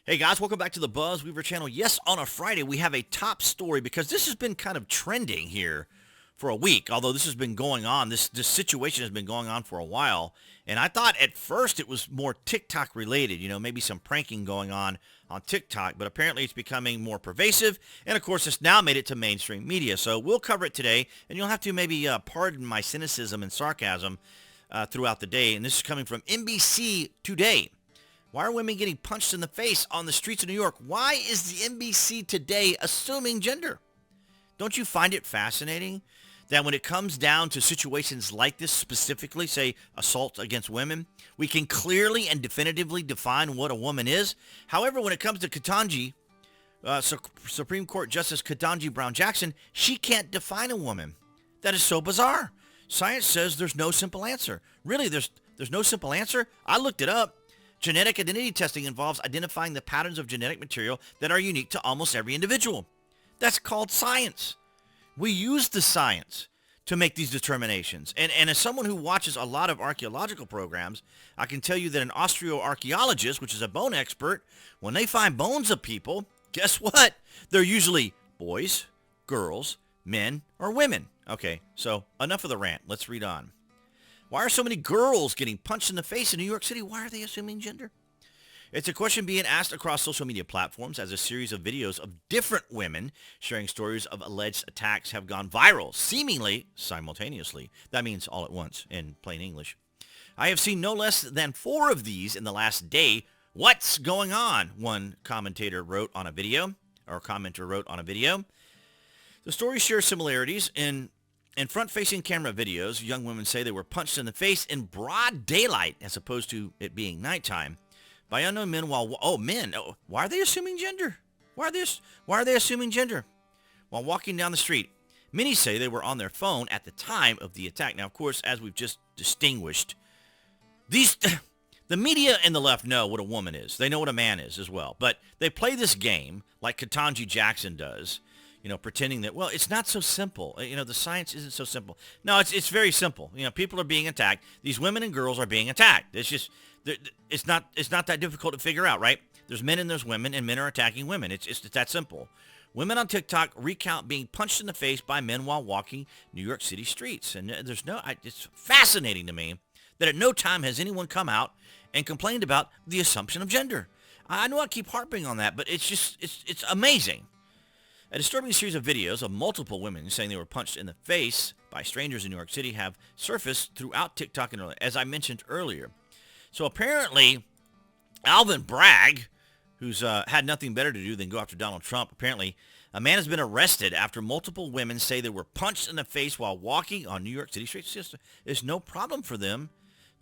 Hey guys, welcome back to the BuzWeaver channel. Yes, on a Friday we have a top story because this has been kind of trending here for a week. Although this has been going on, this situation has been going on for a while. And I thought at first it was more TikTok related, maybe some pranking going on TikTok. But apparently it's becoming more pervasive. And of course it's now made it to mainstream media. So we'll cover it today. And you'll have to maybe pardon my cynicism and sarcasm throughout the day. And this is coming from NBC Today. Why are women getting punched in the face on the streets of New York? Why is the NBC Today assuming gender? Don't you find it fascinating that when it comes down to situations like this, specifically, say, assault against women, we can clearly and definitively define what a woman is? However, when it comes to Ketanji, Supreme Court Justice Ketanji Brown Jackson, she can't define a woman. That is so bizarre. Science says there's no simple answer. Really, there's no simple answer? I looked it up. Genetic identity testing involves identifying the patterns of genetic material that are unique to almost every individual. That's called science. We use the science to make these determinations. And as someone who watches a lot of archaeological programs, I can tell you that an Austro-archaeologist, which is a bone expert, when they find bones of people, guess what? They're usually boys, girls, men, or women. Okay, so enough of the rant. Let's read on. Why are so many girls getting punched in the face in New York City? Why are they assuming gender? It's a question being asked across social media platforms as a series of videos of different women sharing stories of alleged attacks have gone viral, seemingly simultaneously. That means all at once, in plain English. I have seen no less than 4 of these in the last day. What's going on? One commentator wrote on a video, or commenter wrote on a video. The stories share similarities in front-facing camera videos. Young women say they were punched in the face in broad daylight, as opposed to it being nighttime, by unknown men why are they assuming gender? Why are they assuming gender? While walking down the street. Many say they were on their phone at the time of the attack. Now, of course, as we've just distinguished, the media and the left know what a woman is. They know what a man is as well. But they play this game like Ketanji Jackson does, pretending that, well, it's not so simple. The science isn't so simple. No, it's very simple. People are being attacked. These women and girls are being attacked. It's just, it's not that difficult to figure out, right? There's men and there's women, and men are attacking women. It's that simple. Women on TikTok recount being punched in the face by men while walking New York City streets. And it's fascinating to me that at no time has anyone come out and complained about the assumption of gender. I know I keep harping on that, but it's amazing. A disturbing series of videos of multiple women saying they were punched in the face by strangers in New York City have surfaced throughout TikTok, and as I mentioned earlier. So apparently, Alvin Bragg, who's had nothing better to do than go after Donald Trump, apparently a man has been arrested after multiple women say they were punched in the face while walking on New York City streets. There's no problem for them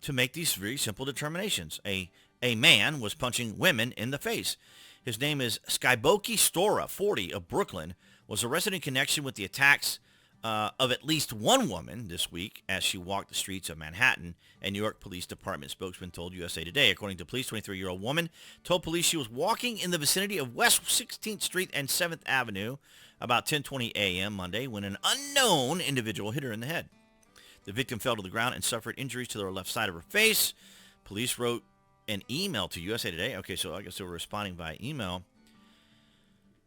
to make these very simple determinations. A man was punching women in the face. His name is Skyboki Stora, 40, of Brooklyn, was arrested in connection with the attacks of at least one woman this week as she walked the streets of Manhattan, a New York Police Department spokesman told USA Today. According to police, 23-year-old woman told police she was walking in the vicinity of West 16th Street and 7th Avenue about 10:20 a.m. Monday when an unknown individual hit her in the head. The victim fell to the ground and suffered injuries to the left side of her face. Police wrote an email to USA Today. Okay, so I guess they were responding by email.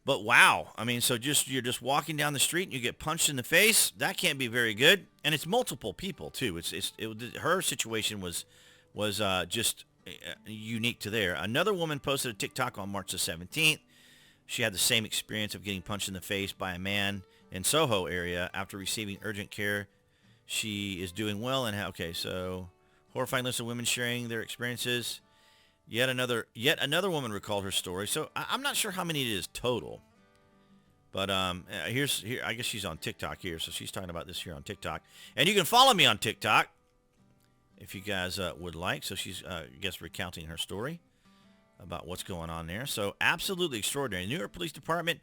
But wow, so you're just walking down the street and you get punched in the face. That can't be very good. And it's multiple people too. Her situation was just unique to there. Another woman posted a TikTok on March the 17th. She had the same experience of getting punched in the face by a man in Soho area after receiving urgent care. She is doing well so horrifying list of women sharing their experiences. Yet another woman recalled her story. So I'm not sure how many it is total. But here, I guess she's on TikTok here. So she's talking about this here on TikTok. And you can follow me on TikTok if you guys would like. So she's, I guess, recounting her story about what's going on there. So absolutely extraordinary. The New York Police Department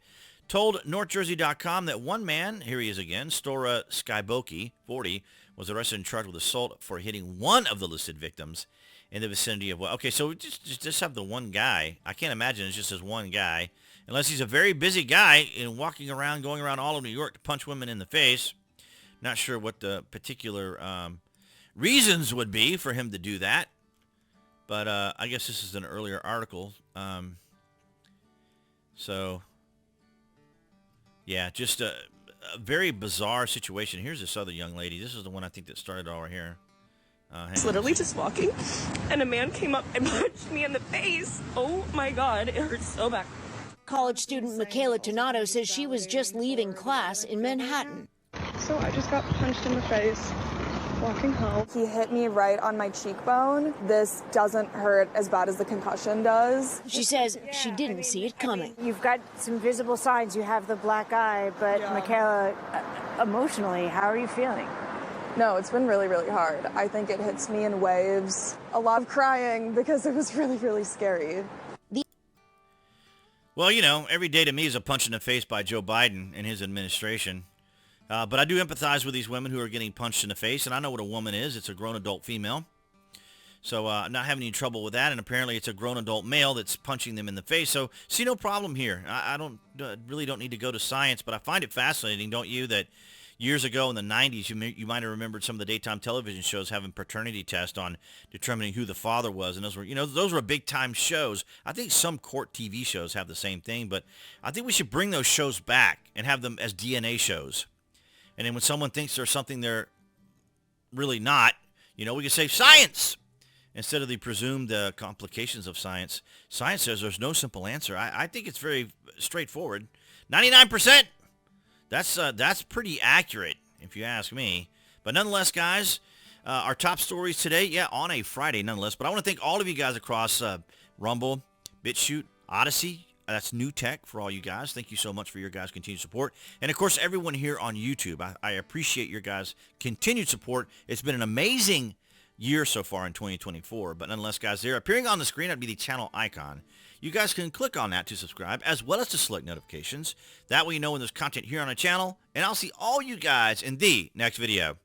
told NorthJersey.com that one man, here he is again, Stora Skyboki, 40, was arrested and charged with assault for hitting one of the listed victims in the vicinity of so just have the one guy. I can't imagine it's just this one guy, unless he's a very busy guy and going around all of New York to punch women in the face. Not sure what the particular reasons would be for him to do that, but I guess this is an earlier article. So, yeah, just a very bizarre situation. Here's this other young lady. This is the one I think that started all right here. I was literally just walking, and a man came up and punched me in the face. Oh my God, it hurts so bad. College student Michaela Donato says she was just leaving class in Manhattan. So I just got punched in the face walking home. He hit me right on my cheekbone. This doesn't hurt as bad as the concussion does. She says she didn't see it coming. You've got some visible signs. You have the black eye, but Michaela, emotionally, how are you feeling? No, it's been really, really hard. I think it hits me in waves. A lot of crying because it was really, really scary. Well, you know, every day to me is a punch in the face by Joe Biden and his administration. But I do empathize with these women who are getting punched in the face, and I know what a woman is. It's a grown adult female. So I'm not having any trouble with that, and apparently it's a grown adult male that's punching them in the face. So see no problem here. I really don't need to go to science, but I find it fascinating, don't you, that years ago in the 90s, you might have remembered some of the daytime television shows having paternity tests on determining who the father was, and those were big-time shows. I think some court TV shows have the same thing, but I think we should bring those shows back and have them as DNA shows. And then when someone thinks there's something they're really not, we can say science instead of the presumed complications of science. Science says there's no simple answer. I think it's very straightforward. 99%. That's pretty accurate, if you ask me. But nonetheless, guys, our top stories today, on a Friday nonetheless. But I want to thank all of you guys across Rumble, BitChute, Odyssey. That's new tech for all you guys. Thank you so much for your guys' continued support. And, of course, everyone here on YouTube. I appreciate your guys' continued support. It's been an amazing year so far in 2024. But nonetheless, guys, there appearing on the screen, that'd be the channel icon. You guys can click on that to subscribe, as well as to select notifications. That way you know when there's content here on the channel. And I'll see all you guys in the next video.